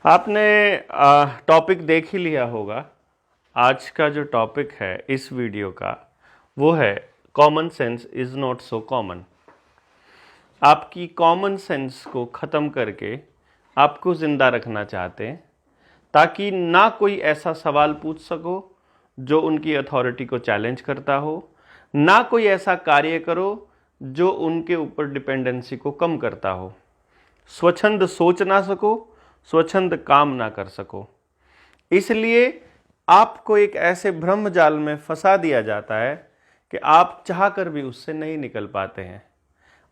आपने टॉपिक देख ही लिया होगा। आज का जो टॉपिक है इस वीडियो का वो है common sense is not so common. आपकी कॉमन सेंस को ख़त्म करके आपको ज़िंदा रखना चाहते हैं ताकि ना कोई ऐसा सवाल पूछ सको जो उनकी अथॉरिटी को चैलेंज करता हो, ना कोई ऐसा कार्य करो जो उनके ऊपर डिपेंडेंसी को कम करता हो, स्वच्छंद सोच ना सको, स्वच्छंद काम ना कर सको। इसलिए आपको एक ऐसे भ्रम जाल में फंसा दिया जाता है कि आप चाहकर भी उससे नहीं निकल पाते हैं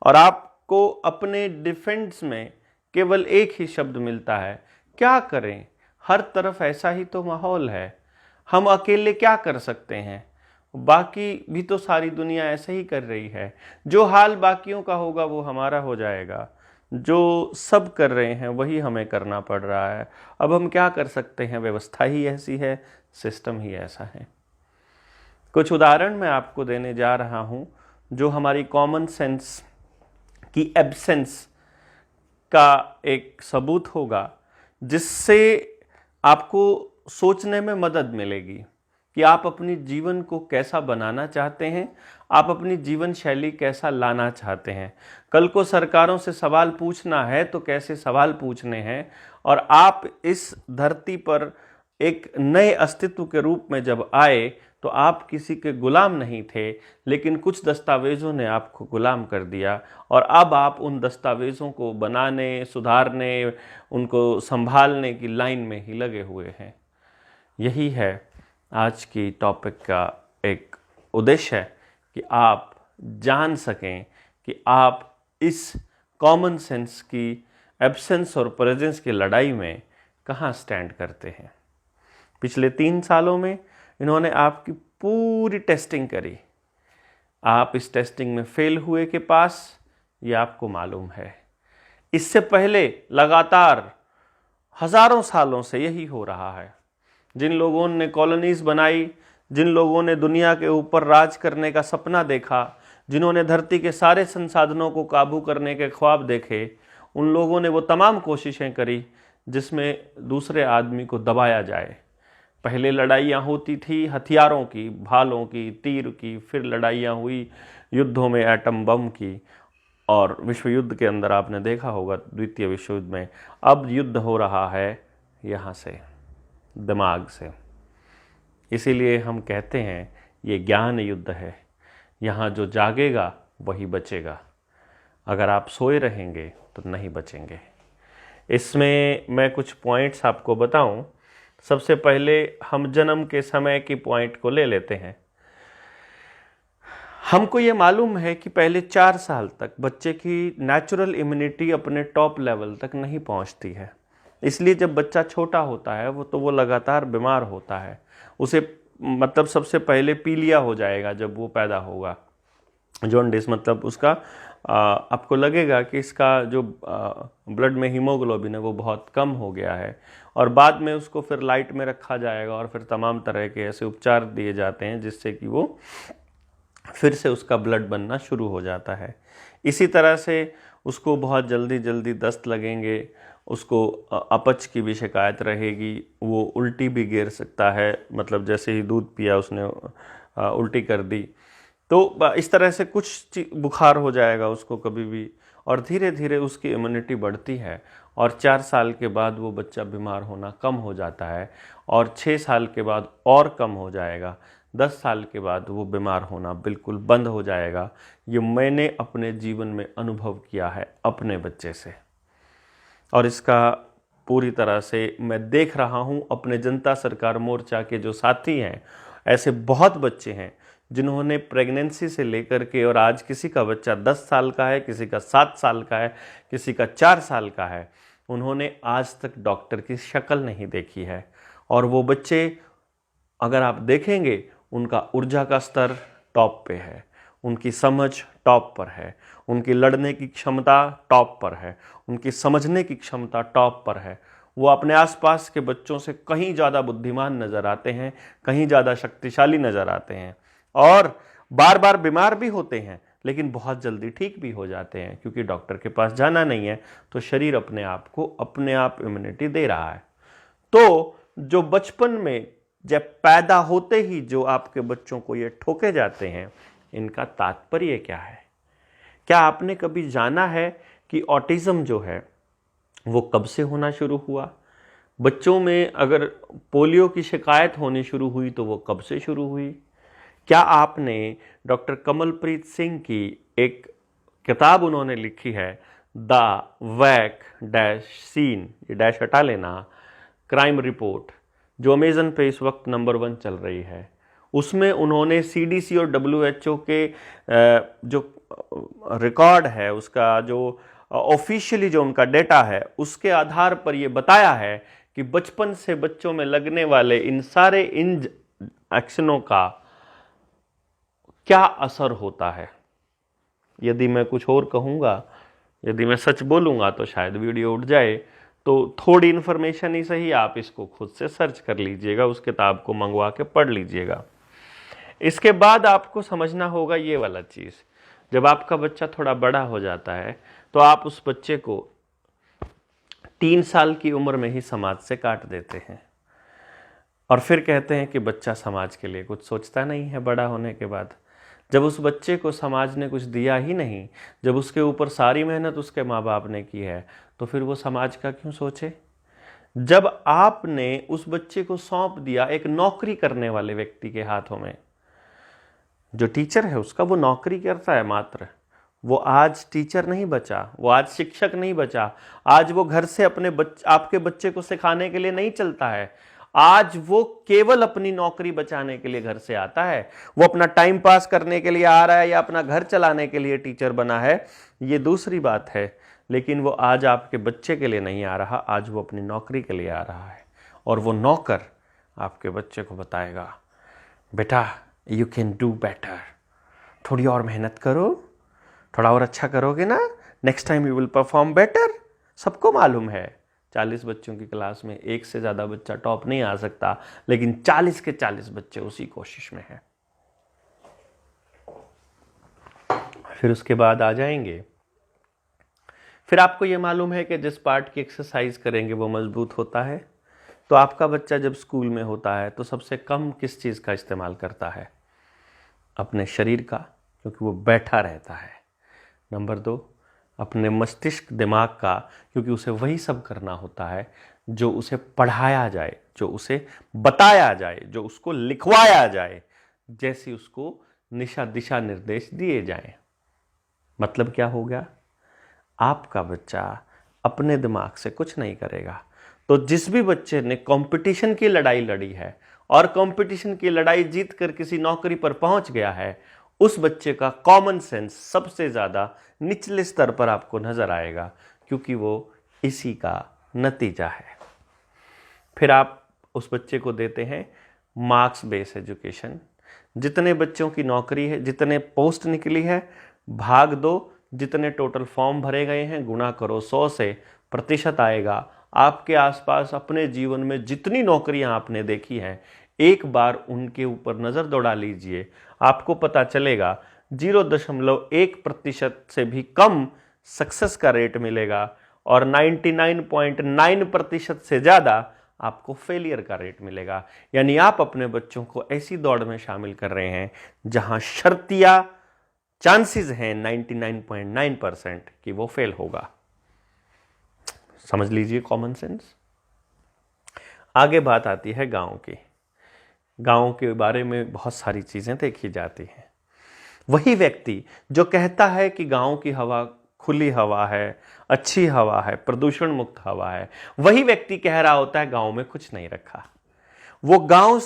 और आपको अपने डिफेंस में केवल एक ही शब्द मिलता है, क्या करें, हर तरफ ऐसा ही तो माहौल है, हम अकेले क्या कर सकते हैं, बाकी भी तो सारी दुनिया ऐसे ही कर रही है, जो हाल बाकियों का होगा वो हमारा हो जाएगा, जो सब कर रहे हैं वही हमें करना पड़ रहा है, अब हम क्या कर सकते हैं, व्यवस्था ही ऐसी है, सिस्टम ही ऐसा है। कुछ उदाहरण मैं आपको देने जा रहा हूं जो हमारी कॉमन सेंस की एब्सेंस का एक सबूत होगा, जिससे आपको सोचने में मदद मिलेगी कि आप अपनी जीवन को कैसा बनाना चाहते हैं, आप अपनी जीवन शैली कैसा लाना चाहते हैं। कल को सरकारों से सवाल पूछना है तो कैसे सवाल पूछने हैं, और आप इस धरती पर एक नए अस्तित्व के रूप में जब आए तो आप किसी के गुलाम नहीं थे, लेकिन कुछ दस्तावेज़ों ने आपको गुलाम कर दिया और अब आप उन दस्तावेज़ों को बनाने, सुधारने, उनको संभालने की लाइन में ही लगे हुए हैं। यही है आज की टॉपिक का एक उद्देश्य है कि आप जान सकें कि आप इस कॉमन सेंस की एब्सेंस और प्रेजेंस की लड़ाई में कहाँ स्टैंड करते हैं। पिछले 3 सालों में इन्होंने आपकी पूरी टेस्टिंग करी। आप इस टेस्टिंग में फेल हुए के पास, ये आपको मालूम है। इससे पहले लगातार हजारों सालों से यही हो रहा है। जिन लोगों ने कॉलोनीज बनाई, जिन लोगों ने दुनिया के ऊपर राज करने का सपना देखा, जिन्होंने धरती के सारे संसाधनों को काबू करने के ख्वाब देखे, उन लोगों ने वो तमाम कोशिशें करी जिसमें दूसरे आदमी को दबाया जाए। पहले लड़ाइयाँ होती थी हथियारों की, भालों की, तीर की, फिर लड़ाइयाँ हुई युद्धों में एटम बम की, और विश्व युद्ध के अंदर आपने देखा होगा द्वितीय विश्व युद्ध में अब युद्ध हो रहा है यहाँ से, दिमाग से। इसीलिए हम कहते हैं ये ज्ञान युद्ध है। यहाँ जो जागेगा वही बचेगा, अगर आप सोए रहेंगे तो नहीं बचेंगे। इसमें मैं कुछ पॉइंट्स आपको बताऊं। सबसे पहले हम जन्म के समय की पॉइंट को ले लेते हैं। हमको ये मालूम है कि पहले 4 साल तक बच्चे की नेचुरल इम्यूनिटी अपने टॉप लेवल तक नहीं पहुंचती है। इसलिए जब बच्चा छोटा होता है वो लगातार बीमार होता है। उसे मतलब सबसे पहले पीलिया हो जाएगा जब वो पैदा होगा, जॉन्डिस, मतलब उसका आपको लगेगा कि इसका जो ब्लड में हीमोग्लोबिन है वो बहुत कम हो गया है, और बाद में उसको फिर लाइट में रखा जाएगा और फिर तमाम तरह के ऐसे उपचार दिए जाते हैं जिससे कि वो फिर से उसका ब्लड बनना शुरू हो जाता है। इसी तरह से उसको बहुत जल्दी जल्दी दस्त लगेंगे, उसको अपच की भी शिकायत रहेगी, वो उल्टी भी गिर सकता है, मतलब जैसे ही दूध पिया उसने उल्टी कर दी, तो इस तरह से कुछ बुखार हो जाएगा उसको कभी भी, और धीरे धीरे उसकी इम्यूनिटी बढ़ती है और 4 साल के बाद वो बच्चा बीमार होना कम हो जाता है, और 6 साल के बाद और कम हो जाएगा, 10 साल के बाद वो बीमार होना बिल्कुल बंद हो जाएगा। ये मैंने अपने जीवन में अनुभव किया है अपने बच्चे से, और इसका पूरी तरह से मैं देख रहा हूँ अपने जनता सरकार मोर्चा के जो साथी हैं। ऐसे बहुत बच्चे हैं जिन्होंने प्रेगनेंसी से लेकर के, और आज किसी का बच्चा 10 साल का है, किसी का 7 साल का है, किसी का 4 साल का है, उन्होंने आज तक डॉक्टर की शक्ल नहीं देखी है। और वो बच्चे अगर आप देखेंगे उनका ऊर्जा का स्तर टॉप पे है, उनकी समझ टॉप पर है, उनकी लड़ने की क्षमता टॉप पर है, उनकी समझने की क्षमता टॉप पर है। वो अपने आसपास के बच्चों से कहीं ज़्यादा बुद्धिमान नज़र आते हैं, कहीं ज़्यादा शक्तिशाली नज़र आते हैं, और बार बार बीमार भी होते हैं, लेकिन बहुत जल्दी ठीक भी हो जाते हैं, क्योंकि डॉक्टर के पास जाना नहीं है, तो शरीर अपने आप को अपने आप इम्यूनिटी दे रहा है। तो जो बचपन में जब पैदा होते ही जो आपके बच्चों को ये ठोके जाते हैं, इनका तात्पर्य क्या है? क्या आपने कभी जाना है कि ऑटिज्म जो है वो कब से होना शुरू हुआ? बच्चों में अगर पोलियो की शिकायत होनी शुरू हुई तो वो कब से शुरू हुई? क्या आपने डॉक्टर कमलप्रीत सिंह की एक किताब उन्होंने लिखी है, द वैक डैश सीन, ये डैश हटा लेना, क्राइम रिपोर्ट, जो अमेजन पे इस वक्त नंबर 1 चल रही है, उसमें उन्होंने CDC और WHO के जो रिकॉर्ड है, उसका जो ऑफिशियली जो उनका डेटा है, उसके आधार पर यह बताया है कि बचपन से बच्चों में लगने वाले इन सारे एक्शनों का क्या असर होता है। यदि मैं कुछ और कहूँगा, यदि मैं सच बोलूँगा तो शायद वीडियो उठ जाए, तो थोड़ी इन्फॉर्मेशन ही सही, आप इसको खुद से सर्च कर लीजिएगा, उस किताब को मंगवा के पढ़ लीजिएगा। इसके बाद आपको समझना होगा ये वाला चीज़, जब आपका बच्चा थोड़ा बड़ा हो जाता है तो आप उस बच्चे को 3 साल की उम्र में ही समाज से काट देते हैं, और फिर कहते हैं कि बच्चा समाज के लिए कुछ सोचता नहीं है बड़ा होने के बाद। जब उस बच्चे को समाज ने कुछ दिया ही नहीं, जब उसके ऊपर सारी मेहनत उसके माँ बाप ने की है, तो फिर वो समाज का क्यों सोचे? जब आपने उस बच्चे को सौंप दिया एक नौकरी करने वाले व्यक्ति के हाथों में, जो टीचर है उसका वो नौकरी करता है मात्र, वो आज टीचर नहीं बचा, वो आज शिक्षक नहीं बचा, आज वो घर से आपके बच्चे को सिखाने के लिए नहीं चलता है, आज वो केवल अपनी नौकरी बचाने के लिए घर से आता है। वो अपना टाइम पास करने के लिए आ रहा है या अपना घर चलाने के लिए टीचर बना है, ये दूसरी बात है, लेकिन वो आज आपके बच्चे के लिए नहीं आ रहा, आज वो अपनी नौकरी के लिए आ रहा है। और वो नौकर आपके बच्चे को बताएगा, बेटा यू कैन डू बेटर, थोड़ी और मेहनत करो, थोड़ा और अच्छा करोगे ना, next time you will perform better. सबको मालूम है 40 बच्चों की क्लास में एक से ज़्यादा बच्चा टॉप नहीं आ सकता, लेकिन 40 के 40 बच्चे उसी कोशिश में हैं। फिर उसके बाद आ जाएंगे, फिर आपको ये मालूम है कि जिस पार्ट की एक्सरसाइज करेंगे वो मजबूत होता है। तो आपका बच्चा जब स्कूल में होता है तो सबसे कम किस चीज़ का इस्तेमाल करता है? अपने शरीर का, क्योंकि वो बैठा रहता है। नंबर 2, अपने मस्तिष्क दिमाग का, क्योंकि उसे वही सब करना होता है जो उसे पढ़ाया जाए, जो उसे बताया जाए, जो उसको लिखवाया जाए, जैसे उसको दिशा निर्देश दिए जाएं। मतलब क्या हो गया? आपका बच्चा अपने दिमाग से कुछ नहीं करेगा। तो जिस भी बच्चे ने कंपटीशन की लड़ाई लड़ी है और कंपटीशन की लड़ाई जीतकर किसी नौकरी पर पहुंच गया है, उस बच्चे का कॉमन सेंस सबसे ज़्यादा निचले स्तर पर आपको नजर आएगा, क्योंकि वो इसी का नतीजा है। फिर आप उस बच्चे को देते हैं मार्क्स बेस्ड एजुकेशन। जितने बच्चों की नौकरी है, जितने पोस्ट निकली है, भाग दो, जितने टोटल फॉर्म भरे गए हैं गुणा करो 100 से, प्रतिशत आएगा। आपके आसपास अपने जीवन में जितनी नौकरियां आपने देखी हैं, एक बार उनके ऊपर नज़र दौड़ा लीजिए, आपको पता चलेगा 0.1% से भी कम सक्सेस का रेट मिलेगा और 99.9% से ज़्यादा आपको फेलियर का रेट मिलेगा। यानी आप अपने बच्चों को ऐसी दौड़ में शामिल कर रहे हैं जहां शर्तिया चांसेस हैं 99.9% कि वो फेल होगा। समझ लीजिए कॉमन सेंस। आगे बात आती है गांव की। गांव के बारे में बहुत सारी चीज़ें देखी जाती हैं। वही व्यक्ति जो कहता है कि गांव की हवा खुली हवा है, अच्छी हवा है, प्रदूषण मुक्त हवा है, वही व्यक्ति कह रहा होता है गांव में कुछ नहीं रखा। वो गांव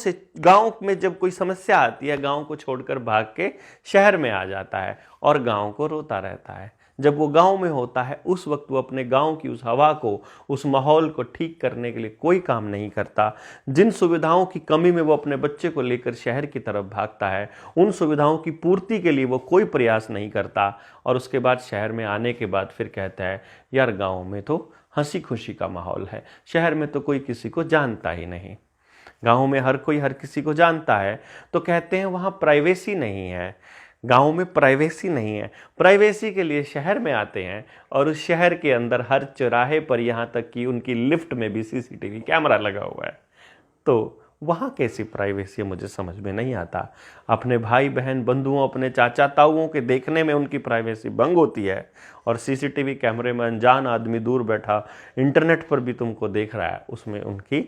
में जब कोई समस्या आती है, गांव को छोड़कर भाग के शहर में आ जाता है और गांव को रोता रहता है। जब वो गांव में होता है उस वक्त वो अपने गांव की उस हवा को, उस माहौल को ठीक करने के लिए कोई काम नहीं करता। जिन सुविधाओं की कमी में वो अपने बच्चे को लेकर शहर की तरफ भागता है, उन सुविधाओं की पूर्ति के लिए वो कोई प्रयास नहीं करता और उसके बाद शहर में आने के बाद फिर कहता है यार गाँव में तो हंसी खुशी का माहौल है, शहर में तो कोई किसी को जानता ही नहीं। गाँव में हर कोई हर किसी को जानता है तो कहते हैं वहाँ प्राइवेसी नहीं है, गांव में प्राइवेसी नहीं है। प्राइवेसी के लिए शहर में आते हैं और उस शहर के अंदर हर चौराहे पर, यहाँ तक कि उनकी लिफ्ट में भी सीसीटीवी कैमरा लगा हुआ है। तो वहाँ कैसी प्राइवेसी है, मुझे समझ में नहीं आता। अपने भाई बहन बंधुओं, अपने चाचा ताऊओं के देखने में उनकी प्राइवेसी भंग होती है, और सीसीटीवी कैमरे में अनजान आदमी दूर बैठा इंटरनेट पर भी तुमको देख रहा है, उसमें उनकी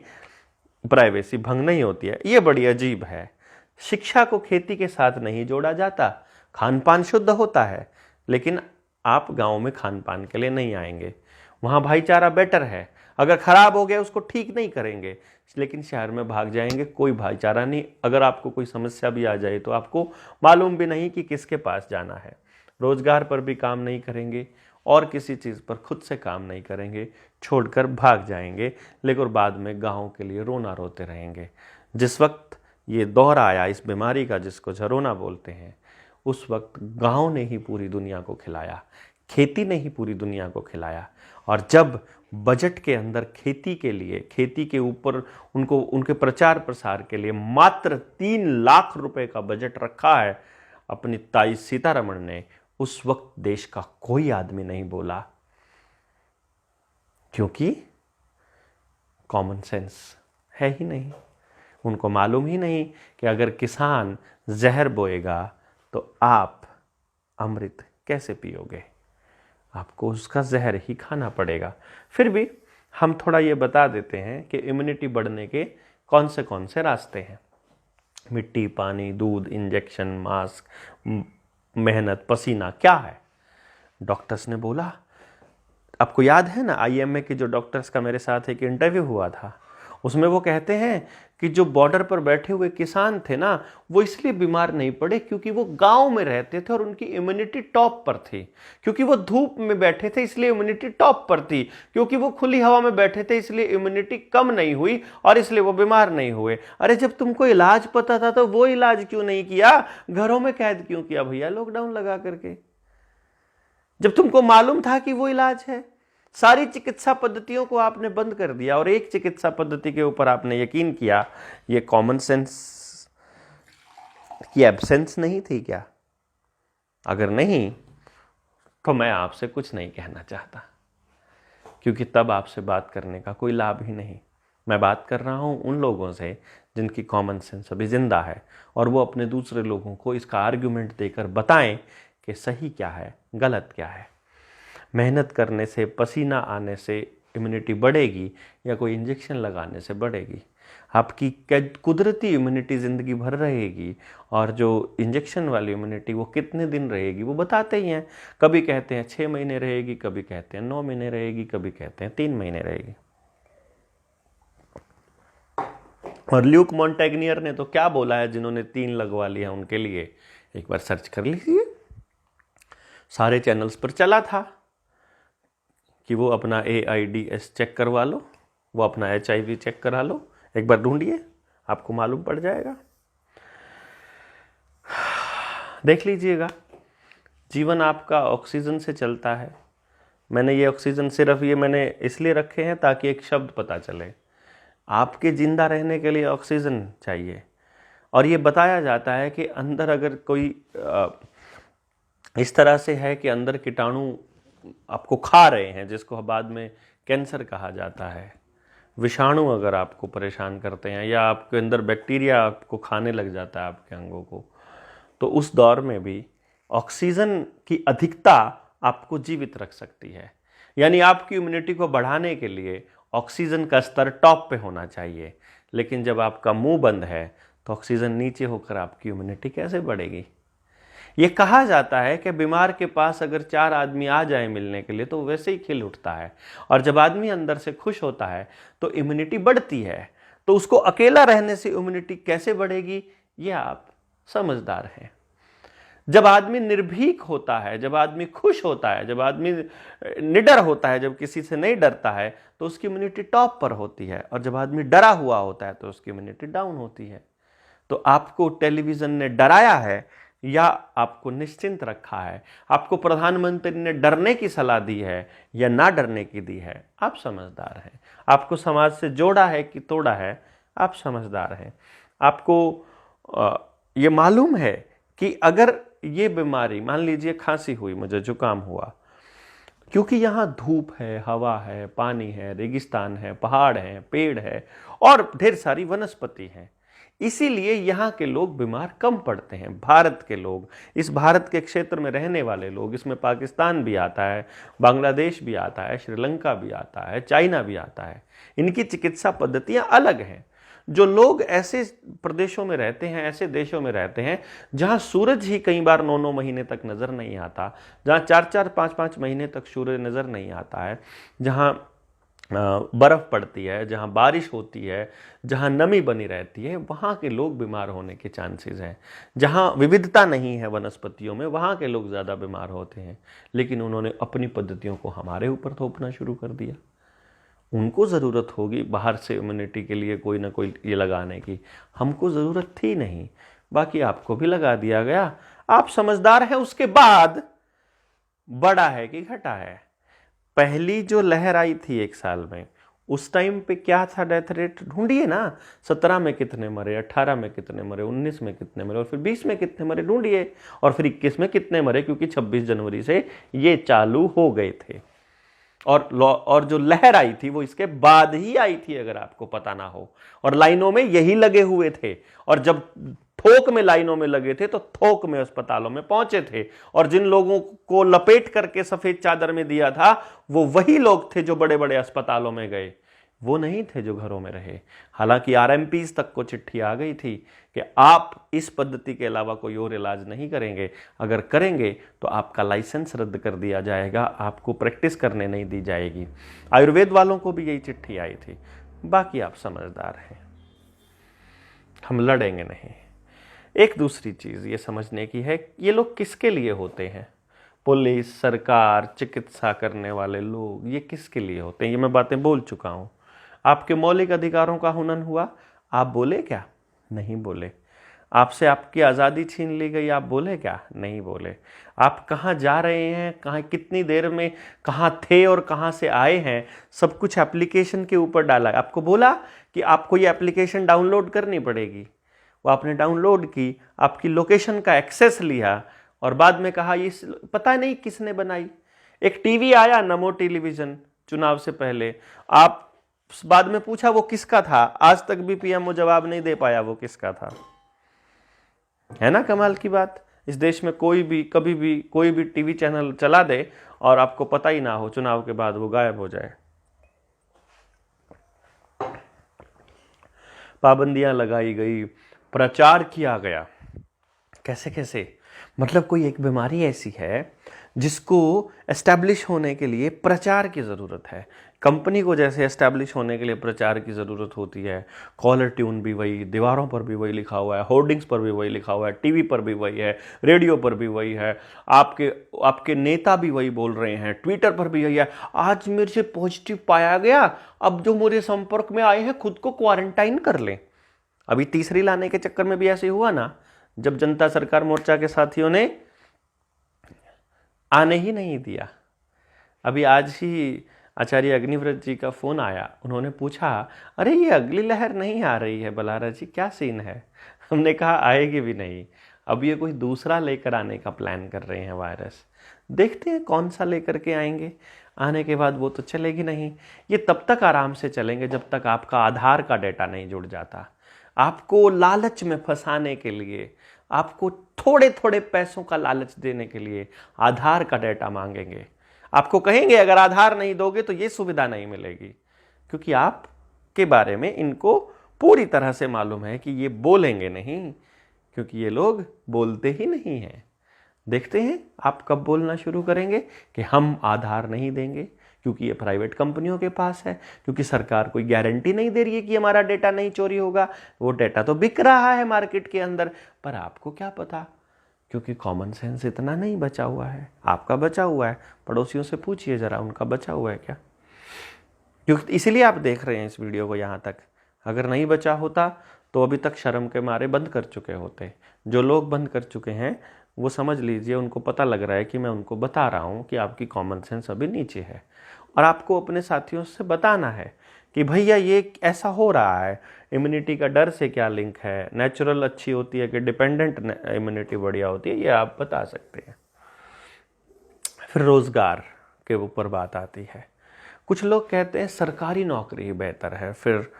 प्राइवेसी भंग नहीं होती है। ये बड़ी अजीब है। शिक्षा को खेती के साथ नहीं जोड़ा जाता, खान पान शुद्ध होता है, लेकिन आप गांव में खान पान के लिए नहीं आएंगे। वहाँ भाईचारा बेटर है, अगर खराब हो गया उसको ठीक नहीं करेंगे, लेकिन शहर में भाग जाएंगे, कोई भाईचारा नहीं। अगर आपको कोई समस्या भी आ जाए तो आपको मालूम भी नहीं कि किसके पास जाना है। रोजगार पर भी काम नहीं करेंगे और किसी चीज़ पर खुद से काम नहीं करेंगे, छोड़कर भाग जाएंगे, लेकिन बाद में गाँव के लिए रोना रोते रहेंगे। जिस वक्त ये दौर आया इस बीमारी का, जिसको झरोना बोलते हैं, उस वक्त गांव ने ही पूरी दुनिया को खिलाया, खेती ने ही पूरी दुनिया को खिलाया। और जब बजट के अंदर खेती के लिए, खेती के ऊपर उनको उनके प्रचार प्रसार के लिए मात्र 3 लाख रुपए का बजट रखा है अपनी ताई सीतारमण ने, उस वक्त देश का कोई आदमी नहीं बोला, क्योंकि कॉमन सेंस है ही नहीं। उनको मालूम ही नहीं कि अगर किसान जहर बोएगा तो आप अमृत कैसे पियोगे, आपको उसका जहर ही खाना पड़ेगा। फिर भी हम थोड़ा ये बता देते हैं कि इम्यूनिटी बढ़ने के कौन से रास्ते हैं। मिट्टी, पानी, दूध, इंजेक्शन, मास्क, मेहनत, पसीना, क्या है? डॉक्टर्स ने बोला, आपको याद है ना आईएमए के जो डॉक्टर्स का मेरे साथ एक इंटरव्यू हुआ था, उसमें वो कहते हैं कि जो बॉर्डर पर बैठे हुए किसान थे ना, वो इसलिए बीमार नहीं पड़े क्योंकि वो गांव में रहते थे और उनकी इम्यूनिटी टॉप पर थी। क्योंकि वो धूप में बैठे थे इसलिए इम्यूनिटी टॉप पर थी। क्योंकि वो खुली हवा में बैठे थे इसलिए इम्यूनिटी कम नहीं हुई और इसलिए वो बीमार नहीं हुए। अरे जब तुमको इलाज पता था तो वो इलाज क्यों नहीं किया? घरों में कैद क्यों किया भैया लॉकडाउन लगा करके? जब तुमको मालूम था कि वो इलाज है, सारी चिकित्सा पद्धतियों को आपने बंद कर दिया और एक चिकित्सा पद्धति के ऊपर आपने यकीन किया। ये कॉमन सेंस की एब्सेंस नहीं थी क्या? अगर नहीं तो मैं आपसे कुछ नहीं कहना चाहता, क्योंकि तब आपसे बात करने का कोई लाभ ही नहीं। मैं बात कर रहा हूं उन लोगों से जिनकी कॉमन सेंस अभी जिंदा है और वो अपने दूसरे लोगों को इसका आर्ग्यूमेंट देकर बताएं कि सही क्या है, गलत क्या है। मेहनत करने से, पसीना आने से इम्यूनिटी बढ़ेगी या कोई इंजेक्शन लगाने से बढ़ेगी? आपकी कुदरती इम्यूनिटी ज़िंदगी भर रहेगी, और जो इंजेक्शन वाली इम्यूनिटी वो कितने दिन रहेगी वो बताते ही हैं। कभी कहते हैं 6 महीने रहेगी, कभी कहते हैं 9 महीने रहेगी, कभी कहते हैं 3 महीने रहेगी। और ल्यूक मॉन्टेग्नियर ने तो क्या बोला है, जिन्होंने 3 लगवा लिया उनके लिए, एक बार सर्च कर लीजिए, सारे चैनल्स पर चला था कि वो अपना AIDS चेक करवा लो, वो अपना HIV चेक करा लो, एक बार ढूंढिए आपको मालूम पड़ जाएगा। देख लीजिएगा, जीवन आपका ऑक्सीजन से चलता है। मैंने ये ऑक्सीजन सिर्फ ये मैंने इसलिए रखे हैं ताकि एक शब्द पता चले, आपके जिंदा रहने के लिए ऑक्सीजन चाहिए। और ये बताया जाता है कि अंदर अगर कोई इस तरह से है कि अंदर कीटाणु आपको खा रहे हैं, जिसको बाद में कैंसर कहा जाता है, विषाणु अगर आपको परेशान करते हैं या आपके अंदर बैक्टीरिया आपको खाने लग जाता है आपके अंगों को, तो उस दौर में भी ऑक्सीजन की अधिकता आपको जीवित रख सकती है। यानी आपकी इम्यूनिटी को बढ़ाने के लिए ऑक्सीजन का स्तर टॉप पे होना चाहिए। लेकिन जब आपका मुंह बंद है तो ऑक्सीजन नीचे होकर आपकी इम्यूनिटी कैसे बढ़ेगी? ये कहा जाता है कि बीमार के पास अगर 4 आदमी आ जाए मिलने के लिए तो वैसे ही खिल उठता है, और जब आदमी अंदर से खुश होता है तो इम्यूनिटी बढ़ती है। तो उसको अकेला रहने से इम्यूनिटी कैसे बढ़ेगी, ये आप समझदार हैं। जब आदमी निर्भीक होता है, जब आदमी खुश होता है, जब आदमी निडर होता है, जब किसी से नहीं डरता है, तो उसकी इम्यूनिटी टॉप पर होती है, और जब आदमी डरा हुआ होता है तो उसकी इम्यूनिटी डाउन होती है। तो आपको टेलीविजन ने डराया है या आपको निश्चिंत रखा है? आपको प्रधानमंत्री ने डरने की सलाह दी है या ना डरने की दी है? आप समझदार हैं। आपको समाज से जोड़ा है कि तोड़ा है? आप समझदार हैं। आपको ये मालूम है कि अगर ये बीमारी, मान लीजिए खांसी हुई, मुझे जुकाम हुआ, क्योंकि यहाँ धूप है, हवा है, पानी है, रेगिस्तान है, पहाड़ है, पेड़ है और ढेर सारी वनस्पति है, इसीलिए यहाँ के लोग बीमार कम पड़ते हैं। भारत के लोग, इस भारत के क्षेत्र में रहने वाले लोग, इसमें पाकिस्तान भी आता है, बांग्लादेश भी आता है, श्रीलंका भी आता है, चाइना भी आता है, इनकी चिकित्सा पद्धतियाँ अलग हैं। जो लोग ऐसे प्रदेशों में रहते हैं, ऐसे देशों में रहते हैं जहां सूरज ही कई बार 9-9 महीने तक नज़र नहीं आता, जहां 4-4, 5-5 महीने तक सूरज नज़र नहीं आता है, जहां बर्फ़ पड़ती है, जहां बारिश होती है, जहां नमी बनी रहती है, वहां के लोग बीमार होने के चांसेस हैं। जहां विविधता नहीं है वनस्पतियों में, वहां के लोग ज़्यादा बीमार होते हैं। लेकिन उन्होंने अपनी पद्धतियों को हमारे ऊपर थोपना शुरू कर दिया। उनको ज़रूरत होगी बाहर से इम्यूनिटी के लिए कोई ना कोई ये लगाने की, हमको ज़रूरत थी नहीं, बाकी आपको भी लगा दिया गया। आप समझदार हैं, उसके बाद बड़ा है कि घटा है। पहली जो लहर आई थी 1 साल में, उस टाइम पे क्या था डेथ रेट, ढूंढिए ना। 17 में कितने मरे, 18 में कितने मरे, 19 में कितने मरे, और फिर 20 में कितने मरे, ढूंढिए, और फिर 21 में कितने मरे, क्योंकि 26 जनवरी से ये चालू हो गए थे। और जो लहर आई थी वो इसके बाद ही आई थी, अगर आपको पता ना हो, और लाइनों में यही लगे हुए थे, और जब थोक में लाइनों में लगे थे तो थोक में अस्पतालों में पहुंचे थे, और जिन लोगों को लपेट करके सफेद चादर में दिया था वो वही लोग थे जो बड़े बड़े अस्पतालों में गए, वो नहीं थे जो घरों में रहे। हालांकि आरएमपीज तक को चिट्ठी आ गई थी कि आप इस पद्धति के अलावा कोई और इलाज नहीं करेंगे, अगर करेंगे तो आपका लाइसेंस रद्द कर दिया जाएगा, आपको प्रैक्टिस करने नहीं दी जाएगी। आयुर्वेद वालों को भी यही चिट्ठी आई थी। बाकी आप समझदार हैं, हम लड़ेंगे नहीं। एक दूसरी चीज़ ये समझने की है, ये लोग किसके लिए होते हैं? पुलिस, सरकार, चिकित्सा करने वाले लोग, ये किसके लिए होते हैं? ये मैं बातें बोल चुका हूँ। आपके मौलिक अधिकारों का हनन हुआ, आप बोले क्या? नहीं बोले। आपसे आपकी आज़ादी छीन ली गई, आप बोले क्या? नहीं बोले। आप कहाँ जा रहे हैं, कहाँ कितनी देर में कहाँ थे और कहाँ से आए हैं, सब कुछ एप्लीकेशन के ऊपर डाला है। आपको बोला कि आपको ये एप्लीकेशन डाउनलोड करनी पड़ेगी, वो आपने डाउनलोड की, आपकी लोकेशन का एक्सेस लिया, और बाद में कहा ये पता नहीं किसने बनाई। एक टीवी आया, नमो टेलीविजन, चुनाव से पहले, आप बाद में पूछा वो किसका था, आज तक भी पीएम वो जवाब नहीं दे पाया वो किसका था। है ना कमाल की बात? इस देश में कोई भी कभी भी कोई भी टीवी चैनल चला दे और आपको पता ही ना हो, चुनाव के बाद वो गायब हो जाए। पाबंदियां लगाई गई, प्रचार किया गया, कैसे कैसे, मतलब कोई एक बीमारी ऐसी है जिसको एस्टैब्लिश होने के लिए प्रचार की ज़रूरत है। कंपनी को जैसे एस्टैब्लिश होने के लिए प्रचार की ज़रूरत होती है, कॉलर ट्यून भी वही, दीवारों पर भी वही लिखा हुआ है, होर्डिंग्स पर भी वही लिखा हुआ है, टीवी पर भी वही है, रेडियो पर भी वही है, आपके नेता भी वही बोल रहे हैं, ट्विटर पर भी यही है, आज मेरे से पॉजिटिव पाया गया, अब जो मेरे संपर्क में आए हैं खुद को क्वारंटाइन कर लें। अभी तीसरी लाने के चक्कर में भी ऐसे हुआ ना, जब जनता सरकार मोर्चा के साथियों ने आने ही नहीं दिया। अभी आज ही आचार्य अग्निव्रत जी का फ़ोन आया, उन्होंने पूछा, अरे ये अगली लहर नहीं आ रही है बलारा जी, क्या सीन है? हमने कहा आएगी भी नहीं, अब ये कोई दूसरा लेकर आने का प्लान कर रहे हैं वायरस, देखते हैं कौन सा लेकर के आएंगे। आने के बाद वो तो चलेगी नहीं। ये तब तक आराम से चलेंगे जब तक आपका आधार का डेटा नहीं जुड़ जाता। आपको लालच में फंसाने के लिए, आपको थोड़े थोड़े पैसों का लालच देने के लिए आधार का डेटा मांगेंगे। आपको कहेंगे अगर आधार नहीं दोगे तो ये सुविधा नहीं मिलेगी, क्योंकि आपके बारे में इनको पूरी तरह से मालूम है कि ये बोलेंगे नहीं, क्योंकि ये लोग बोलते ही नहीं हैं। देखते हैं आप कब बोलना शुरू करेंगे कि हम आधार नहीं देंगे, क्योंकि ये प्राइवेट कंपनियों के पास है, क्योंकि सरकार कोई गारंटी नहीं दे रही है कि हमारा डेटा नहीं चोरी होगा। वो डेटा तो बिक रहा है मार्केट के अंदर, पर आपको क्या पता, क्योंकि कॉमन सेंस इतना नहीं बचा हुआ है। आपका बचा हुआ है, पड़ोसियों से पूछिए जरा उनका बचा हुआ है क्या, क्योंकि इसीलिए आप देख रहे हैं इस वीडियो को यहाँ तक। अगर नहीं बचा होता तो अभी तक शर्म के मारे बंद कर चुके होते। जो लोग बंद कर चुके हैं वो समझ लीजिए उनको पता लग रहा है कि मैं उनको बता रहा हूँ कि आपकी कॉमन सेंस अभी नीचे है, और आपको अपने साथियों से बताना है कि भैया ये ऐसा हो रहा है, इम्यूनिटी का डर से क्या लिंक है, नेचुरल अच्छी होती है कि डिपेंडेंट इम्यूनिटी बढ़िया होती है, ये आप बता सकते हैं। फिर रोजगार के ऊपर बात आती है। कुछ लोग कहते हैं सरकारी नौकरी ही बेहतर है, फिर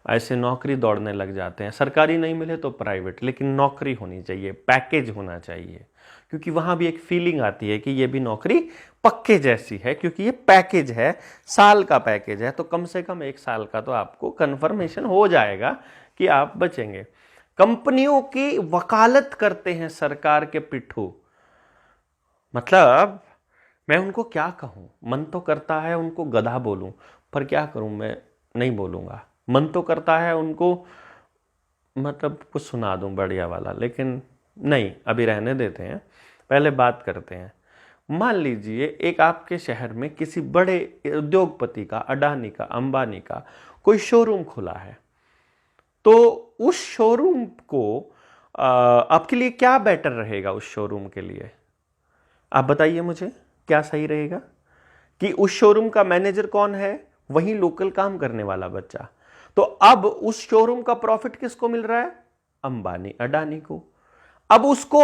ऐसे नौकरी दौड़ने लग जाते हैं, सरकारी नहीं मिले तो प्राइवेट, लेकिन नौकरी होनी चाहिए, पैकेज होना चाहिए, क्योंकि वहाँ भी एक फीलिंग आती है कि ये भी नौकरी पक्के जैसी है, क्योंकि ये पैकेज है, साल का पैकेज है, तो कम से कम 1 साल का तो आपको कन्फर्मेशन हो जाएगा कि आप बचेंगे। कंपनियों की वकालत करते हैं सरकार के पिट्ठू, मतलब मैं उनको क्या कहूँ, मन तो करता है उनको गधा बोलूं, पर क्या करूं, मैं नहीं बोलूँगा। मन तो करता है उनको मतलब कुछ सुना दूं बढ़िया वाला, लेकिन नहीं, अभी रहने देते हैं, पहले बात करते हैं। मान लीजिए एक आपके शहर में किसी बड़े उद्योगपति का, अडानी का, अंबानी का कोई शोरूम खुला है, तो उस शोरूम को आपके लिए क्या बेटर रहेगा? उस शोरूम के लिए आप बताइए मुझे, क्या सही रहेगा? कि उस शोरूम का मैनेजर कौन है? वही लोकल काम करने वाला बच्चा। तो अब उस शोरूम का प्रॉफिट किसको मिल रहा है? अंबानी अडानी को। अब उसको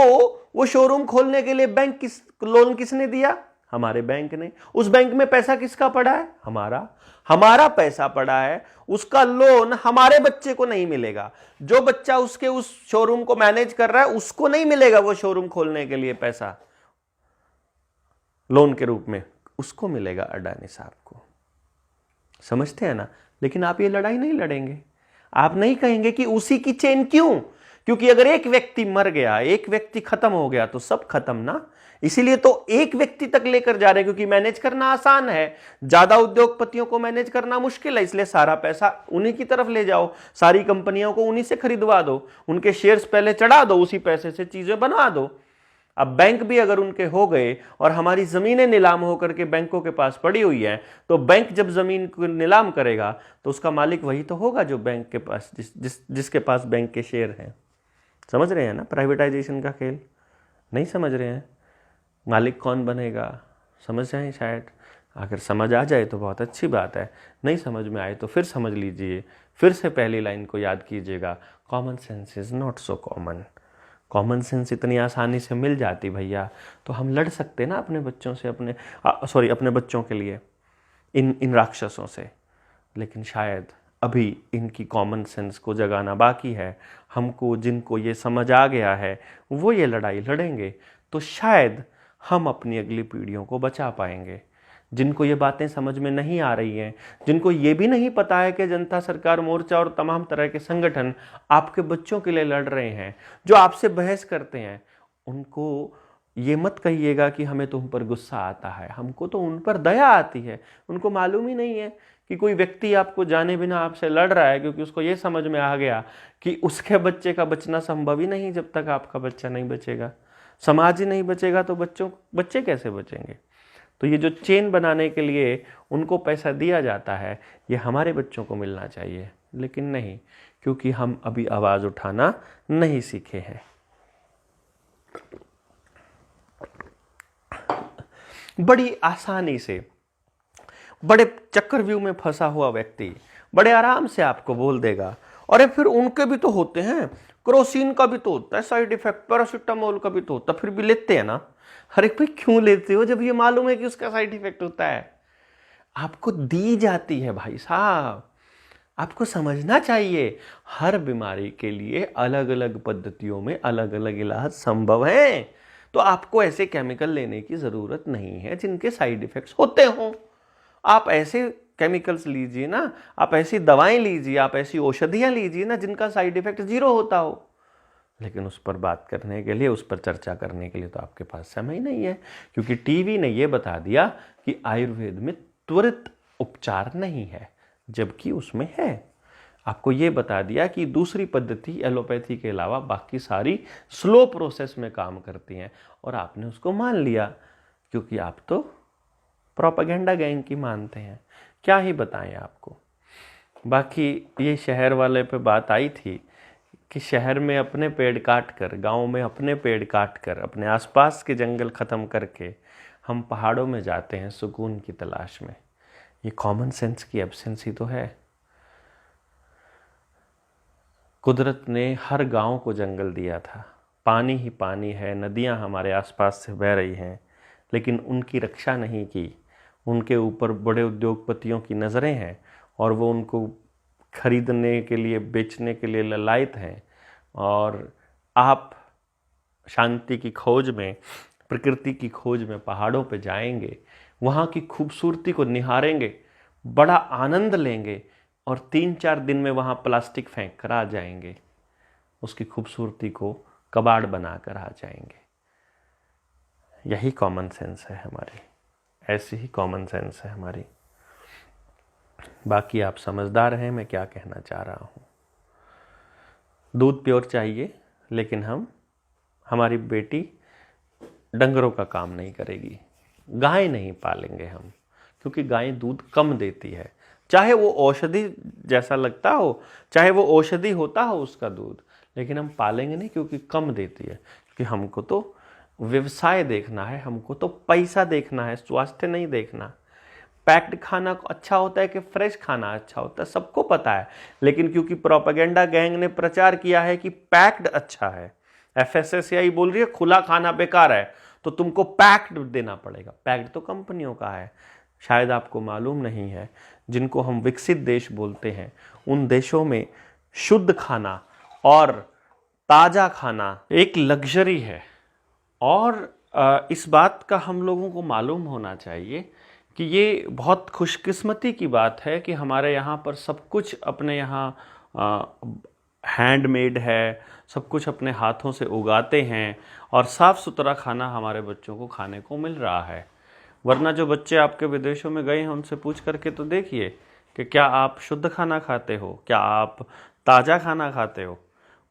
वो शोरूम खोलने के लिए बैंक लोन किसने दिया? हमारे बैंक ने। उस बैंक में पैसा किसका पड़ा है? हमारा पैसा पड़ा है। उसका लोन हमारे बच्चे को नहीं मिलेगा, जो बच्चा उसके उस शोरूम को मैनेज कर रहा है उसको नहीं मिलेगा वो शोरूम खोलने के लिए पैसा लोन के रूप में, उसको मिलेगा अडानी साहब को। समझते हैं ना? लेकिन आप ये लड़ाई नहीं लड़ेंगे, आप नहीं कहेंगे कि उसी की चेन क्यों, क्योंकि अगर एक व्यक्ति मर गया, एक व्यक्ति खत्म हो गया तो सब खत्म ना। इसीलिए तो एक व्यक्ति तक लेकर जा रहे हैं, क्योंकि मैनेज करना आसान है, ज्यादा उद्योगपतियों को मैनेज करना मुश्किल है, इसलिए सारा पैसा उन्हीं की तरफ ले जाओ, सारी कंपनियों को उन्हीं से खरीदवा दो, उनके शेयर्स पहले चढ़ा दो, उसी पैसे से चीजें बनवा दो। अब बैंक भी अगर उनके हो गए और हमारी जमीनें नीलाम होकर के बैंकों के पास पड़ी हुई हैं, तो बैंक जब जमीन को नीलाम करेगा तो उसका मालिक वही तो होगा जो बैंक के पास जिसके पास बैंक के शेयर हैं। समझ रहे हैं ना प्राइवेटाइजेशन का खेल? नहीं समझ रहे हैं? मालिक कौन बनेगा समझ जाएं शायद। अगर समझ आ जाए तो बहुत अच्छी बात है, नहीं समझ में आए तो फिर समझ लीजिए, फिर से पहली लाइन को याद कीजिएगा, common sense is not so common. Common sense इतनी आसानी से मिल जाती भैया तो हम लड़ सकते ना अपने बच्चों से, अपने बच्चों के लिए इन राक्षसों से। लेकिन शायद अभी इनकी कॉमन सेंस को जगाना बाकी है। हमको जिनको ये समझ आ गया है वो ये लड़ाई लड़ेंगे तो शायद हम अपनी अगली पीढ़ियों को बचा पाएंगे। जिनको ये बातें समझ में नहीं आ रही हैं, जिनको ये भी नहीं पता है कि जनता सरकार मोर्चा और तमाम तरह के संगठन आपके बच्चों के लिए लड़ रहे हैं, जो आपसे बहस करते हैं, उनको ये मत कहिएगा कि हमें तुम पर गुस्सा आता है, हमको तो उन पर दया आती है। उनको मालूम ही नहीं है कि कोई व्यक्ति आपको जाने बिना आपसे लड़ रहा है, क्योंकि उसको ये समझ में आ गया कि उसके बच्चे का बचना संभव ही नहीं जब तक आपका बच्चा नहीं बचेगा। समाज ही नहीं बचेगा तो बच्चे कैसे बचेंगे? तो ये जो चेन बनाने के लिए उनको पैसा दिया जाता है, ये हमारे बच्चों को मिलना चाहिए, लेकिन नहीं, क्योंकि हम अभी आवाज़ उठाना नहीं सीखे हैं। बड़ी आसानी से बड़े चक्रव्यूह में फंसा हुआ व्यक्ति बड़े आराम से आपको बोल देगा, अरे फिर उनके भी तो होते हैं, क्रोसिन का भी तो होता है साइड इफेक्ट, पैरासिटामोल का भी तो होता है, फिर भी लेते हैं ना। अरे भाई क्यों लेते हो जब ये मालूम है कि उसका साइड इफेक्ट होता है? आपको दी जाती है भाई साहब, आपको समझना चाहिए हर बीमारी के लिए अलग अलग पद्धतियों में अलग अलग इलाज संभव है। तो आपको ऐसे केमिकल लेने की जरूरत नहीं है जिनके साइड इफेक्ट्स होते हों। आप ऐसे केमिकल्स लीजिए ना, आप ऐसी दवाएं लीजिए, आप ऐसी औषधियां लीजिए ना जिनका साइड इफेक्ट 0 होता हो। लेकिन उस पर बात करने के लिए, उस पर चर्चा करने के लिए तो आपके पास समय नहीं है, क्योंकि टीवी ने यह बता दिया कि आयुर्वेद में त्वरित उपचार नहीं है, जबकि उसमें है। आपको ये बता दिया कि दूसरी पद्धति एलोपैथी के अलावा बाकी सारी स्लो प्रोसेस में काम करती हैं, और आपने उसको मान लिया क्योंकि आप तो प्रोपेगेंडा गैंग की मानते हैं। क्या ही बताएं आपको। बाकी ये शहर वाले पे बात आई थी कि शहर में अपने पेड़ काट कर, गाँव में अपने पेड़ काट कर, अपने आसपास के जंगल ख़त्म करके हम पहाड़ों में जाते हैं सुकून की तलाश में। ये कॉमन सेंस की एब्सेंस ही तो है। कुदरत ने हर गांव को जंगल दिया था, पानी ही पानी है, नदियां हमारे आसपास से बह रही हैं, लेकिन उनकी रक्षा नहीं की। उनके ऊपर बड़े उद्योगपतियों की नज़रें हैं और वो उनको खरीदने के लिए, बेचने के लिए ललायत हैं। और आप शांति की खोज में, प्रकृति की खोज में पहाड़ों पे जाएंगे, वहाँ की खूबसूरती को निहारेंगे, बड़ा आनंद लेंगे और 3-4 दिन में वहाँ प्लास्टिक फेंक कर आ जाएंगे, उसकी खूबसूरती को कबाड़ बना कर आ जाएंगे। यही कॉमन सेंस है हमारी, ऐसी ही कॉमन सेंस है हमारी। बाकी आप समझदार हैं मैं क्या कहना चाह रहा हूँ। दूध प्योर चाहिए, लेकिन हमारी बेटी डंगरों का काम नहीं करेगी, गाय नहीं पालेंगे हम, क्योंकि गाय दूध कम देती है। चाहे वो औषधि जैसा लगता हो, चाहे वो औषधि होता हो उसका दूध, लेकिन हम पालेंगे नहीं क्योंकि कम देती है। क्योंकि हमको तो व्यवसाय देखना है, हमको तो पैसा देखना है, स्वास्थ्य नहीं देखना। पैक्ड खाना अच्छा होता है कि फ्रेश खाना अच्छा होता है, सबको पता है। लेकिन क्योंकि प्रोपेगेंडा गैंग ने प्रचार किया है कि पैक्ड अच्छा है, FSSAI बोल रही है खुला खाना बेकार है, तो तुमको पैक्ड देना पड़ेगा। पैक्ड तो कंपनियों का है। शायद आपको मालूम नहीं है, जिनको हम विकसित देश बोलते हैं, उन देशों में शुद्ध खाना और ताज़ा खाना एक लग्जरी है। और इस बात का हम लोगों को मालूम होना चाहिए कि ये बहुत खुशकिस्मती की बात है कि हमारे यहाँ पर सब कुछ अपने यहाँ हैंडमेड है, सब कुछ अपने हाथों से उगाते हैं और साफ़ सुथरा खाना हमारे बच्चों को खाने को मिल रहा है। वरना जो बच्चे आपके विदेशों में गए हैं उनसे पूछ करके तो देखिए कि क्या आप शुद्ध खाना खाते हो, क्या आप ताज़ा खाना खाते हो।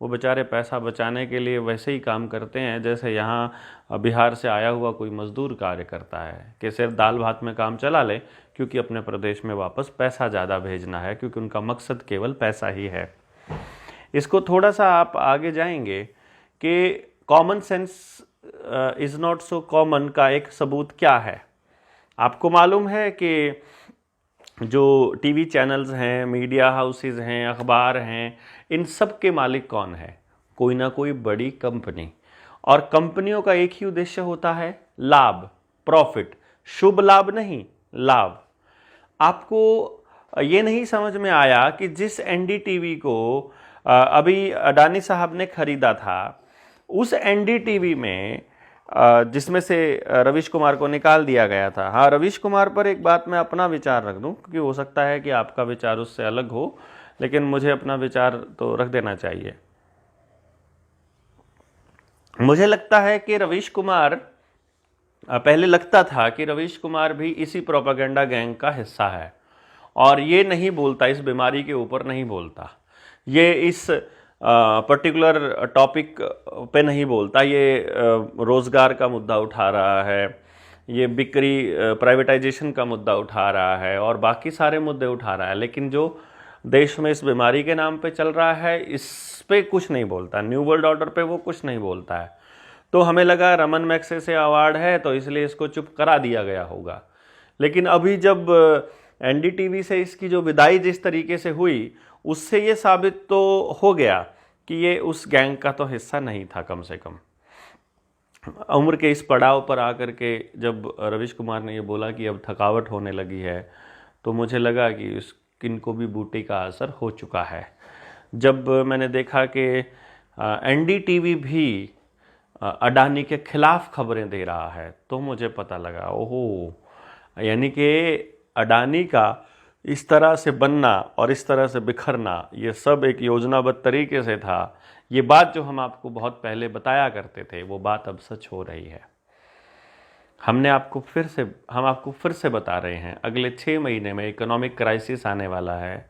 वो बेचारे पैसा बचाने के लिए वैसे ही काम करते हैं जैसे यहाँ बिहार से आया हुआ कोई मज़दूर कार्य करता है, कि सिर्फ दाल भात में काम चला ले, क्योंकि अपने प्रदेश में वापस पैसा ज़्यादा भेजना है, क्योंकि उनका मकसद केवल पैसा ही है। इसको थोड़ा सा आप आगे जाएंगे कि common sense is not so common का एक सबूत क्या है। आपको मालूम है कि जो टीवी चैनल्स हैं, मीडिया हाउसेस हैं, अखबार हैं, इन सब के मालिक कौन है? कोई ना कोई बड़ी कंपनी। और कंपनियों का एक ही उद्देश्य होता है, लाभ, प्रॉफिट। शुभ लाभ नहीं, लाभ। आपको ये नहीं समझ में आया कि जिस NDTV को अभी अडानी साहब ने खरीदा था, उस NDTV में जिसमें से रवीश कुमार को निकाल दिया गया था। हाँ, रवीश कुमार पर एक बात मैं अपना विचार रख दूं, क्योंकि हो सकता है कि आपका विचार उससे अलग हो, लेकिन मुझे अपना विचार तो रख देना चाहिए। मुझे लगता है कि रवीश कुमार, पहले लगता था कि रवीश कुमार भी इसी प्रोपेगेंडा गैंग का हिस्सा है, और ये नहीं बोलता, इस बीमारी के ऊपर नहीं बोलता, ये इस पर्टिकुलर टॉपिक पे नहीं बोलता, ये रोज़गार का मुद्दा उठा रहा है, ये बिक्री प्राइवेटाइजेशन का मुद्दा उठा रहा है और बाकी सारे मुद्दे उठा रहा है। लेकिन जो देश में इस बीमारी के नाम पे चल रहा है, इस पे कुछ नहीं बोलता। न्यू वर्ल्ड ऑर्डर पे वो कुछ नहीं बोलता है। तो हमें लगा रमन मैग्सेसे अवार्ड है तो इसलिए इसको चुप करा दिया गया होगा। लेकिन अभी जब NDTV से इसकी जो विदाई जिस तरीके से हुई, उससे ये साबित तो हो गया कि ये उस गैंग का तो हिस्सा नहीं था। कम से कम उम्र के इस पड़ाव पर आकर के जब रवीश कुमार ने ये बोला कि अब थकावट होने लगी है, तो मुझे लगा कि इनको भी बूटी का असर हो चुका है। जब मैंने देखा कि NDTV भी अडानी के खिलाफ खबरें दे रहा है, तो मुझे पता लगा, ओहो, यानी कि अडानी का इस तरह से बनना और इस तरह से बिखरना, ये सब एक योजनाबद्ध तरीके से था। ये बात जो हम आपको बहुत पहले बताया करते थे, वो बात अब सच हो रही है। हम आपको फिर से बता रहे हैं, अगले 6 महीने में इकोनॉमिक क्राइसिस आने वाला है।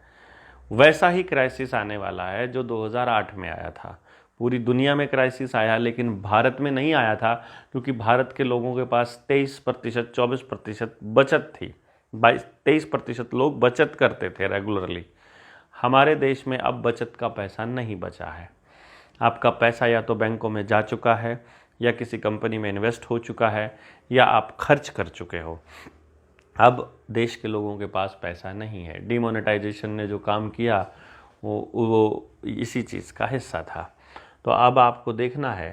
वैसा ही क्राइसिस आने वाला है जो 2008 में आया था। पूरी दुनिया में क्राइसिस आया, लेकिन भारत में नहीं आया था, क्योंकि भारत के लोगों के पास 23%, 24% बचत थी। 23% लोग बचत करते थे रेगुलरली। हमारे देश में अब बचत का पैसा नहीं बचा है। आपका पैसा या तो बैंकों में जा चुका है, या किसी कंपनी में इन्वेस्ट हो चुका है, या आप खर्च कर चुके हो। अब देश के लोगों के पास पैसा नहीं है। डिमोनेटाइजेशन ने जो काम किया वो इसी चीज़ का हिस्सा था। तो अब आपको देखना है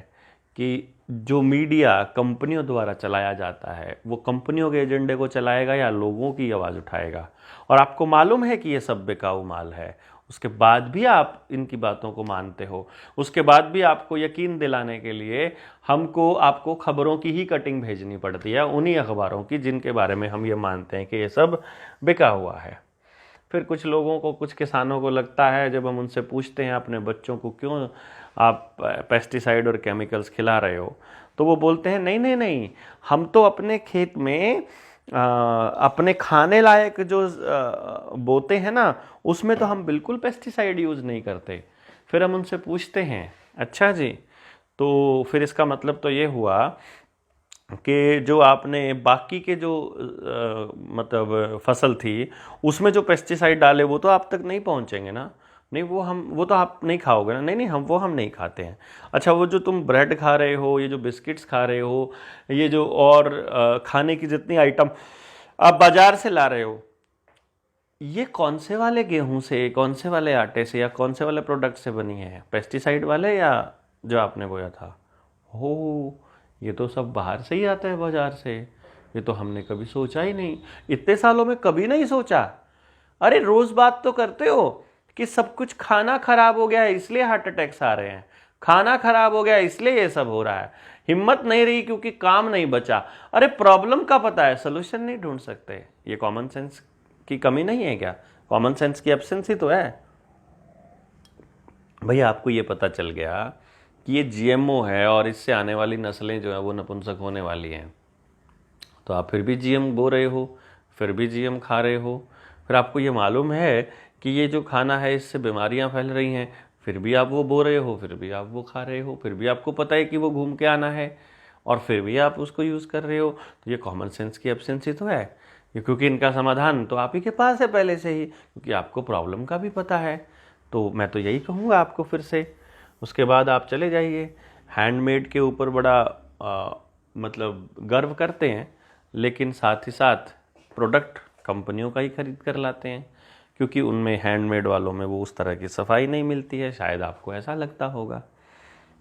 कि जो मीडिया कंपनियों द्वारा चलाया जाता है वो कंपनियों के एजेंडे को चलाएगा या लोगों की आवाज़ उठाएगा। और आपको मालूम है कि ये सब बेकाऊ माल है, उसके बाद भी आप इनकी बातों को मानते हो। उसके बाद भी आपको यकीन दिलाने के लिए आपको खबरों की ही कटिंग भेजनी पड़ती है, उन्हीं अखबारों की जिनके बारे में हम ये मानते हैं कि ये सब बिका हुआ है। फिर कुछ लोगों को, कुछ किसानों को लगता है, जब हम उनसे पूछते हैं अपने बच्चों को क्यों आप पेस्टिसाइड और केमिकल्स खिला रहे हो, तो वो बोलते हैं नहीं नहीं नहीं, हम तो अपने खेत में अपने खाने लायक जो बोते हैं ना, उसमें तो हम बिल्कुल पेस्टिसाइड यूज़ नहीं करते। फिर हम उनसे पूछते हैं अच्छा जी, तो फिर इसका मतलब तो ये हुआ कि जो आपने बाकी के जो मतलब फसल थी उसमें जो पेस्टिसाइड डाले वो तो आप तक नहीं पहुंचेंगे ना। नहीं, वो तो आप नहीं खाओगे ना। नहीं नहीं, हम नहीं खाते हैं। अच्छा, वो जो तुम ब्रेड खा रहे हो, ये जो बिस्किट्स खा रहे हो, ये जो और खाने की जितनी आइटम आप बाजार से ला रहे हो, ये कौन से वाले गेहूं से, कौन से वाले आटे से या कौन से वाले प्रोडक्ट से बनी है, पेस्टिसाइड वाले या जो आपने बोया था? हो, ये तो सब बाहर से ही आता है, बाजार से। ये तो हमने कभी सोचा ही नहीं, इतने सालों में कभी नहीं सोचा। अरे रोज बात तो करते हो कि सब कुछ खाना खराब हो गया है इसलिए हार्ट अटैक्स आ रहे हैं, खाना खराब हो गया है इसलिए ये सब हो रहा है, हिम्मत नहीं रही क्योंकि काम नहीं बचा। अरे प्रॉब्लम का पता है, सोल्यूशन नहीं ढूंढ सकते। ये कॉमन सेंस की कमी नहीं है क्या? कॉमन सेंस की एब्सेंस ही तो है। भैया आपको ये पता चल गया कि ये जीएमओ है और इससे आने वाली नस्लें जो है वो नपुंसक होने वाली हैं, तो आप फिर भी जीएम बो रहे हो, फिर भी जीएम खा रहे हो। फिर आपको ये मालूम है कि ये जो खाना है इससे बीमारियां फैल रही हैं, फिर भी आप वो बो रहे हो, फिर भी आप वो खा रहे हो, फिर भी आपको पता है कि वो घूम के आना है और फिर भी आप उसको यूज़ कर रहे हो। तो ये कॉमन सेंस की एब्सेंस ही तो है। ये क्योंकि इनका समाधान तो आप ही के पास है पहले से ही, क्योंकि आपको प्रॉब्लम का भी पता है। तो मैं तो यही कहूँगा आपको फिर से। उसके बाद आप चले जाइए। हैंडमेड के ऊपर बड़ा मतलब गर्व करते हैं, लेकिन साथ ही साथ प्रोडक्ट कंपनियों का ही खरीद कर लाते हैं, क्योंकि उनमें हैंडमेड वालों में वो उस तरह की सफाई नहीं मिलती है, शायद आपको ऐसा लगता होगा।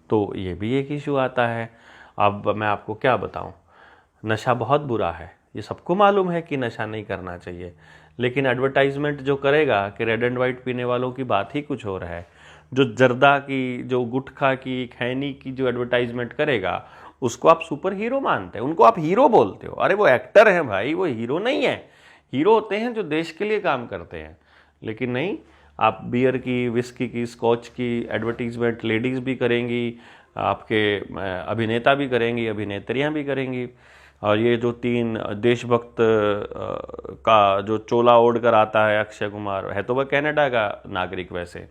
तो ये भी एक इशू आता है। अब मैं आपको क्या बताऊं, नशा बहुत बुरा है, ये सबको मालूम है कि नशा नहीं करना चाहिए, लेकिन एडवर्टाइजमेंट जो करेगा कि रेड एंड वाइट पीने वालों की बात ही कुछ और है। जो जर्दा की, जो गुटखा की, खैनी की जो एडवर्टाइजमेंट करेगा उसको आप सुपर हीरो मानते हैं, उनको आप हीरो बोलते हो। अरे वो एक्टर हैं भाई, वो हीरो नहीं है। हीरो होते हैं जो देश के लिए काम करते हैं। लेकिन नहीं, आप बियर की, विस्की की, स्कॉच की एडवर्टीजमेंट लेडीज़ भी करेंगी, आपके अभिनेता भी करेंगी, अभिनेत्रियां भी करेंगी। और ये जो 3 देशभक्त का जो चोला ओढ़ कर आता है अक्षय कुमार, है तो वह कनाडा का नागरिक वैसे,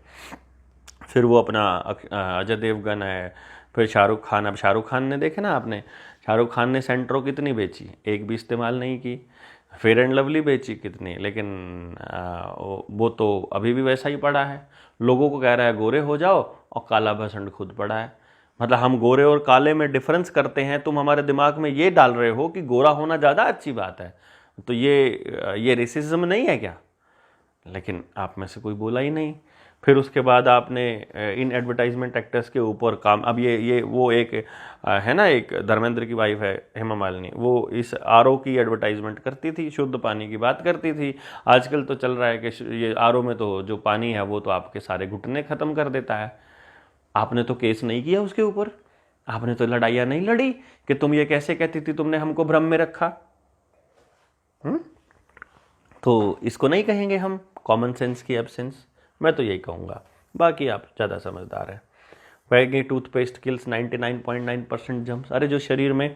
फिर वो अपना अजय देवगन है, फिर शाहरुख खान। अब शाहरुख खान ने देखे ना आपने, शाहरुख खान ने सेंट्रो कितनी बेची, एक भी इस्तेमाल नहीं की। फेयर एंड लवली बेची कितनी, लेकिन वो तो अभी भी वैसा ही पड़ा है। लोगों को कह रहा है गोरे हो जाओ और काला भसंड खुद पड़ा है। मतलब हम गोरे और काले में डिफरेंस करते हैं, तुम हमारे दिमाग में ये डाल रहे हो कि गोरा होना ज़्यादा अच्छी बात है। तो ये रेसिज्म नहीं है क्या? लेकिन आप में से कोई बोला ही नहीं। फिर उसके बाद आपने इन एडवर्टाइजमेंट एक्टर्स के ऊपर काम, अब ये वो एक है ना, एक धर्मेंद्र की वाइफ है हेमा मालिनी, वो इस आरओ की एडवर्टाइजमेंट करती थी, शुद्ध पानी की बात करती थी। आजकल तो चल रहा है कि ये आरओ में तो जो पानी है वो तो आपके सारे घुटने ख़त्म कर देता है। आपने तो केस नहीं किया उसके ऊपर, आपने तो लड़ाइयाँ नहीं लड़ी कि तुम ये कैसे कहती थी, तुमने हमको भ्रम में रखा। तो इसको नहीं कहेंगे हम कॉमन सेंस की एब्सेंस, मैं तो यही कहूँगा। बाकी आप ज़्यादा समझदार हैं। वैगी टूथपेस्ट किल्स 99.9% जम्स। अरे जो शरीर में,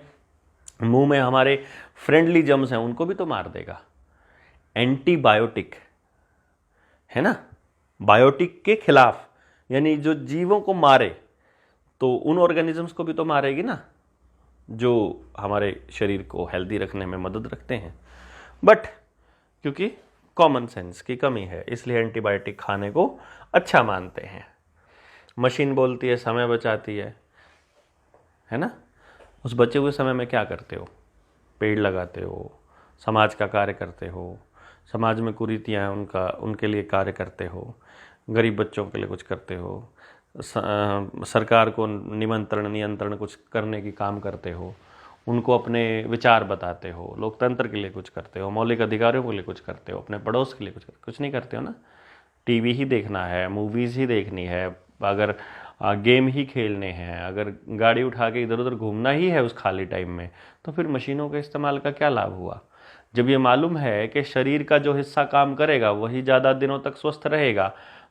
मुंह में हमारे फ्रेंडली जम्स हैं उनको भी तो मार देगा। एंटीबायोटिक है ना, बायोटिक के खिलाफ, यानी जो जीवों को मारे तो उन ऑर्गेनिजम्स को भी तो मारेगी ना, जो हमारे शरीर को हेल्दी रखने में मदद रखते हैं। बट क्योंकि कॉमन सेंस की कमी है इसलिए एंटीबायोटिक खाने को अच्छा मानते हैं। मशीन बोलती है समय बचाती है ना, उस बचे हुए समय में क्या करते हो? पेड़ लगाते हो, समाज का कार्य करते हो, समाज में कुरीतियाँ हैं उनके लिए कार्य करते हो, गरीब बच्चों के लिए कुछ करते हो, सरकार को निमंत्रण नियंत्रण कुछ करने की काम करते हो, उनको अपने विचार बताते हो, लोकतंत्र के लिए कुछ करते हो, मौलिक अधिकारों के लिए कुछ करते हो, अपने पड़ोस के लिए कुछ नहीं करते हो ना। टीवी ही देखना है, मूवीज़ ही देखनी है, अगर गेम ही खेलने हैं, अगर गाड़ी उठा के इधर उधर घूमना ही है उस खाली टाइम में, तो फिर मशीनों के इस्तेमाल का क्या लाभ हुआ। जब ये मालूम है कि शरीर का जो हिस्सा काम करेगा वही ज़्यादा दिनों तक स्वस्थ रहेगा,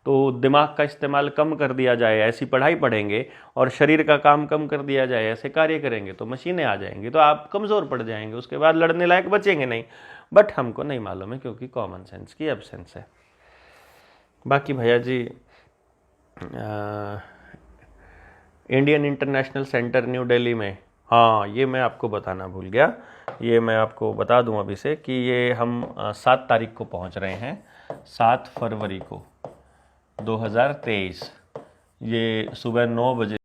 तो दिमाग का इस्तेमाल कम कर दिया जाए, ऐसी पढ़ाई पढ़ेंगे, और शरीर का काम कम कर दिया जाए, ऐसे कार्य करेंगे, तो मशीनें आ जाएंगी, तो आप कमज़ोर पड़ जाएंगे, उसके बाद लड़ने लायक बचेंगे नहीं। बट हमको नहीं मालूम है क्योंकि कॉमन सेंस की एब्सेंस है। बाकी भैया जी, Indian International Centre New Delhi में, हाँ ये मैं आपको बताना भूल गया, ये मैं आपको बता दूं अभी से कि ये हम 7 तारीख को पहुंच रहे हैं, 7 फरवरी को 2023, ये सुबह 9 बजे